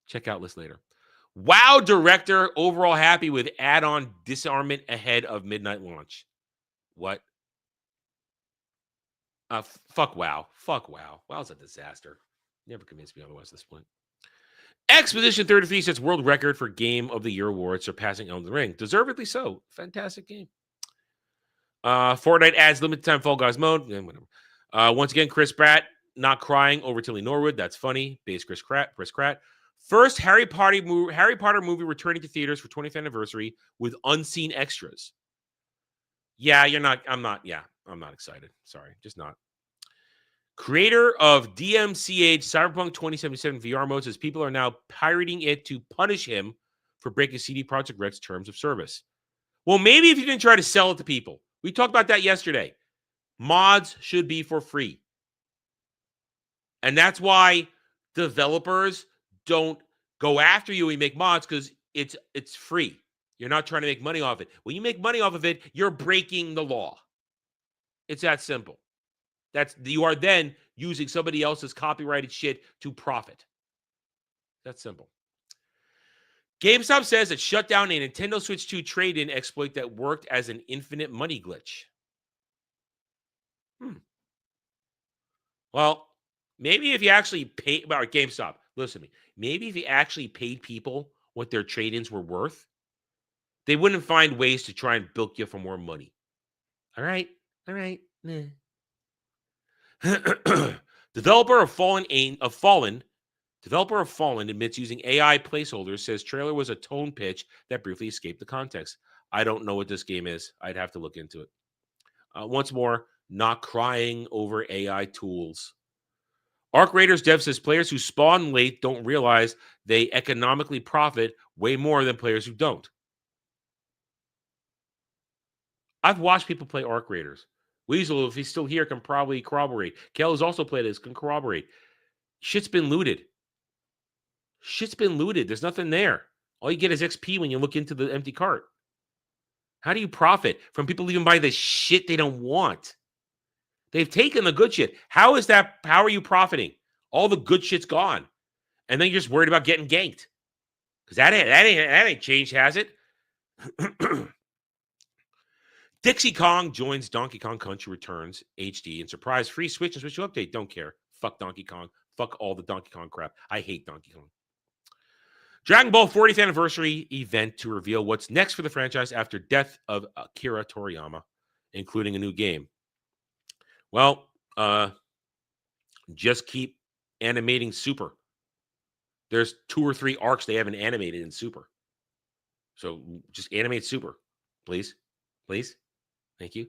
Speaker 4: checkout list later. WoW director overall happy with add-on disarmament ahead of midnight launch. What? Fuck WoW. Fuck WoW. WoW's a disaster. Never convinced me otherwise at this point. Exposition 33 sets world record for Game of the Year award, surpassing Elden Ring. Deservedly so. Fantastic game. Fortnite adds limited time Fall Guys mode. Whatever. Once again, Chris Pratt not crying over Tilly Norwood. That's funny. Base Chris Pratt. First Harry Potter movie returning to theaters for 20th anniversary with unseen extras. Yeah, I'm not excited. Sorry, just not. Creator of DMCA Cyberpunk 2077 VR mode says people are now pirating it to punish him for breaking CD Projekt Red's terms of service. Well, maybe if you didn't try to sell it to people. We talked about that yesterday. Mods should be for free. And that's why developers don't go after you when you make mods, because it's free. You're not trying to make money off it. When you make money off of it, you're breaking the law. It's that simple. You are then using somebody else's copyrighted shit to profit. That's simple. GameStop says it shut down a Nintendo Switch 2 trade-in exploit that worked as an infinite money glitch. Well, maybe if you actually paid about GameStop, listen to me. Maybe if you actually paid people what their trade-ins were worth, they wouldn't find ways to try and bilk you for more money. All right. Nah. Developer of Fallen admits using AI placeholders, says trailer was a tone pitch that briefly escaped the context. I don't know what this game is. I'd have to look into it. Once more, not crying over AI tools. Arc Raiders dev says players who spawn late don't realize they economically profit way more than players who don't. I've watched people play Arc Raiders. Weasel, if he's still here, can probably corroborate. Kel has also played this, can corroborate. Shit's been looted. There's nothing there. All you get is XP when you look into the empty cart. How do you profit from people even buy the shit they don't want? They've taken the good shit. How are you profiting? All the good shit's gone. And then you're just worried about getting ganked. Because that ain't changed, has it? Dixie Kong joins Donkey Kong Country Returns HD and surprise free Switch and Switch 2 update. Don't care. Fuck Donkey Kong. Fuck all the Donkey Kong crap. I hate Donkey Kong. Dragon Ball 40th anniversary event to reveal what's next for the franchise after death of Akira Toriyama, including a new game. Well, just keep animating Super. There's 2 or 3 arcs they haven't animated in Super. So just animate Super, please. Thank you.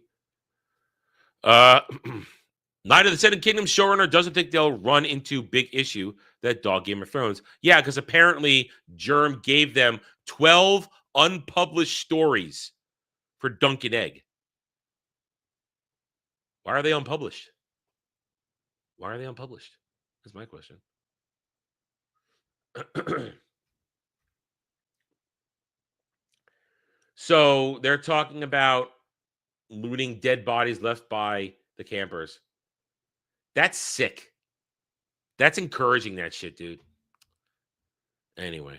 Speaker 4: Night of the Seven Kingdoms showrunner doesn't think they'll run into big issue that dog Game of Thrones. Yeah, because apparently Germ gave them 12 unpublished stories for Dunk and Egg. Why are they unpublished? That's my question. So they're talking about looting dead bodies left by the campers. That's sick. That's encouraging, that shit, dude. Anyway.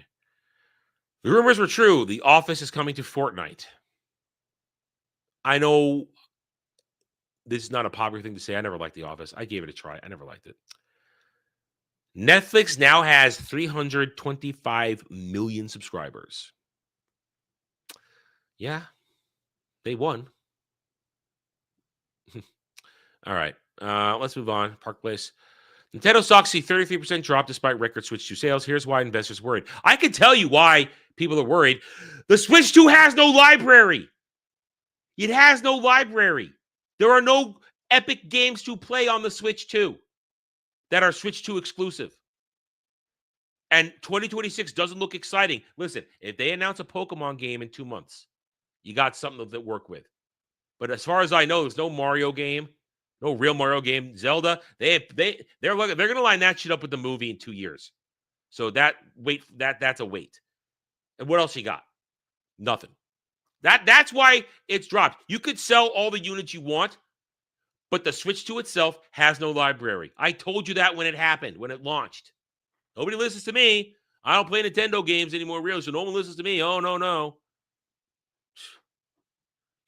Speaker 4: The rumors were true. The Office is coming to Fortnite. I know this is not a popular thing to say. I never liked The Office. I gave it a try. I never liked it. Netflix now has 325 million subscribers. Yeah, they won. All right, let's move on. Park Place. Nintendo stocks see 33% drop despite record Switch 2 sales. Here's why investors are worried. I can tell you why people are worried. The Switch 2 has no library. It has no library. There are no epic games to play on the Switch 2 that are Switch 2 exclusive. And 2026 doesn't look exciting. Listen, if they announce a Pokemon game in 2 months, you got something to work with. But as far as I know, there's no Mario game, no real Mario game. Zelda, they're going to line that shit up with the movie in 2 years. So that's a wait. And what else you got? Nothing. That's why it's dropped. You could sell all the units you want, but the Switch 2 itself has no library. I told you that when it happened, when it launched. Nobody listens to me. I don't play Nintendo games anymore, really, so no one listens to me. Oh, no.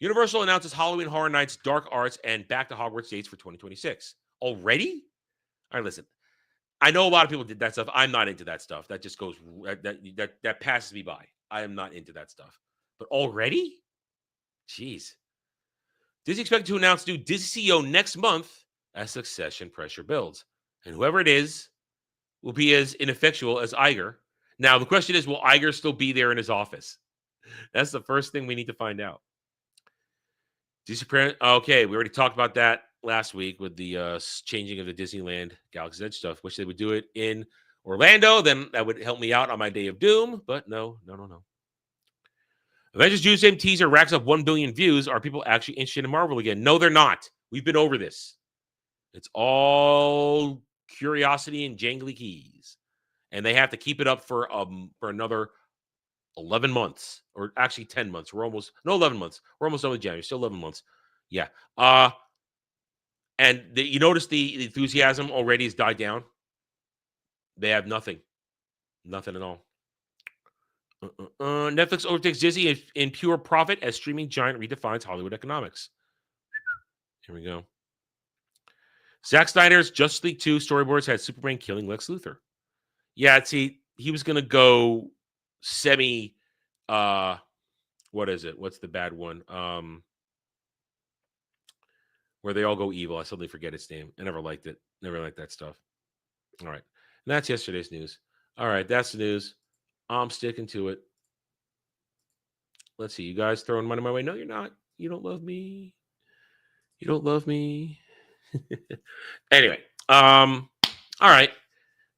Speaker 4: Universal announces Halloween Horror Nights, Dark Arts, and Back to Hogwarts dates for 2026. Already? All right, listen. I know a lot of people did that stuff. I'm not into that stuff. That just goes, that passes me by. I am not into that stuff. But already? Jeez. Disney expected to announce new Disney CEO next month as succession pressure builds. And whoever it is will be as ineffectual as Iger. Now, the question is, will Iger still be there in his office? That's the first thing we need to find out. Okay, we already talked about that last week with the changing of the Disneyland Galaxy's Edge stuff. Wish they would do it in Orlando. Then that would help me out on my day of doom. But no. Avengers Doomsday teaser racks up 1 billion views. Are people actually interested in Marvel again? No, they're not. We've been over this. It's all curiosity and jangly keys. And they have to keep it up for another 11 months, or actually 10 months. 11 months. We're almost done with January. Still 11 months. Yeah. And you notice the enthusiasm already has died down. They have nothing. Nothing at all. Netflix overtakes Disney in pure profit as streaming giant redefines Hollywood economics. Here we go. Zack Snyder's Justice League 2 storyboards had Superman killing Lex Luthor. Yeah, see, he was going to go semi, what is it? What's the bad one? Where they all go evil. I suddenly forget its name. I never liked it. Never liked that stuff. All right. And that's yesterday's news. All right, that's the news. I'm sticking to it. Let's see. You guys throwing money my way? No, you're not. You don't love me. You don't love me. Anyway, all right.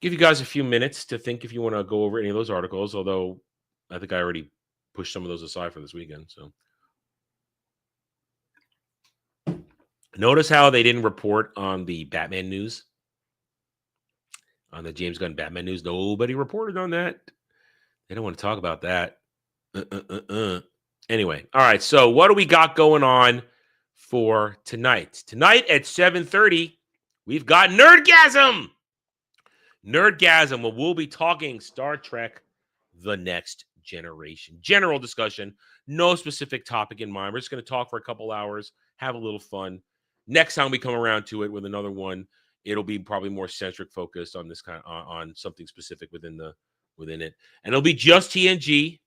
Speaker 4: Give you guys a few minutes to think if you want to go over any of those articles, although I think I already pushed some of those aside for this weekend. So notice how they didn't report on the Batman news, on the James Gunn Batman news. Nobody reported on that. They don't want to talk about that. Anyway, all right. So what do we got going on for tonight? Tonight at 7:30, we've got Nerdgasm. Nerdgasm, where we'll be talking Star Trek: The Next Generation. General discussion, no specific topic in mind. We're just going to talk for a couple hours, have a little fun. Next time we come around to it with another one, it'll be probably more centric focused on this kind of, on something specific within it, and it'll be just TNG.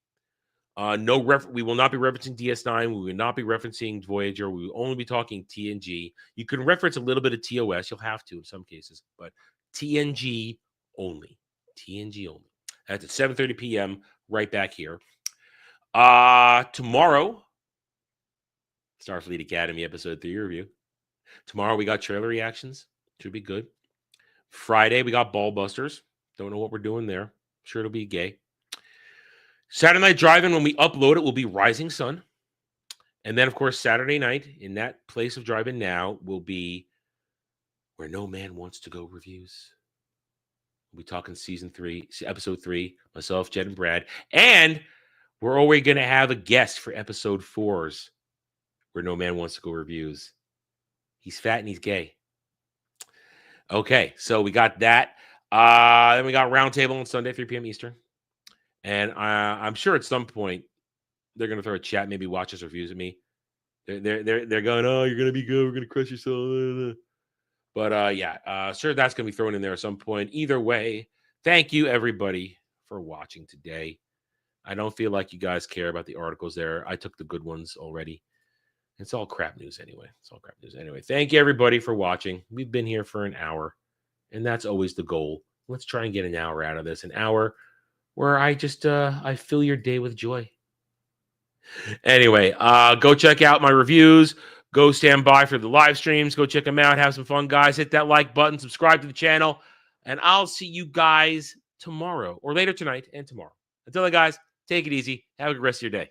Speaker 4: We will not be referencing DS9. We will not be referencing Voyager. We will only be talking TNG. You can reference a little bit of TOS. You'll have to in some cases, but TNG only. TNG only. That's at 7:30 p.m. right back here. Tomorrow, Starfleet Academy episode 3 review. Tomorrow we got trailer reactions. Should be good. Friday we got Ballbusters. Don't know what we're doing there. Sure it'll be gay. Saturday Night Drive-In, when we upload it, will be Rising Sun. And then, of course, Saturday night, in that place of Drive-In Now, will be Where No Man Wants to Go reviews. We'll be talking season 3, episode 3, myself, Jed, and Brad. And we're already going to have a guest for episode 4's Where No Man Wants to Go reviews. He's fat and he's gay. Okay, so we got that. Then we got Roundtable on Sunday, 3 p.m. Eastern. And I'm sure at some point they're going to throw a chat, maybe watch us reviews of me. They're going, oh, you're going to be good. We're going to crush yourself. But yeah, sure that's going to be thrown in there at some point. Either way, thank you, everybody, for watching today. I don't feel like you guys care about the articles there. I took the good ones already. It's all crap news anyway. Thank you, everybody, for watching. We've been here for an hour. And that's always the goal. Let's try and get an hour out of this, an hour where I just I fill your day with joy. Anyway, go check out my reviews. Go stand by for the live streams. Go check them out. Have some fun, guys. Hit that like button. Subscribe to the channel. And I'll see you guys tomorrow or later tonight and tomorrow. Until then, guys, take it easy. Have a good rest of your day.